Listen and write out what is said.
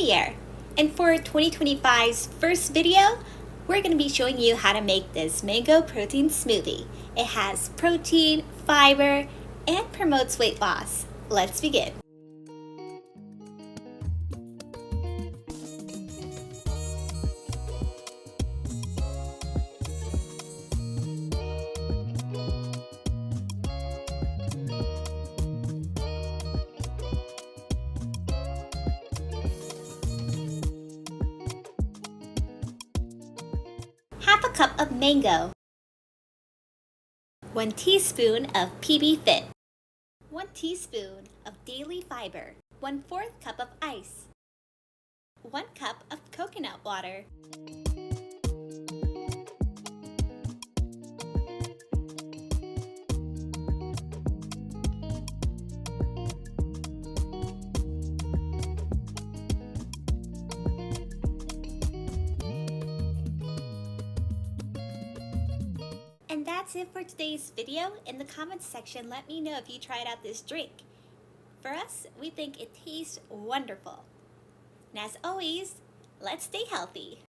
here, and for 2025's first video, we're going to be showing you how to make this mango protein smoothie. It has protein, fiber, and promotes weight loss. Let's begin. Half a cup of mango, 1 teaspoon of PB Fit, 1 teaspoon of daily fiber, 1/4 cup of ice, 1 cup of coconut water, and that's it for today's video. In the comments section, let me know if you tried out this drink. For us, we think it tastes wonderful. And as always, let's stay healthy.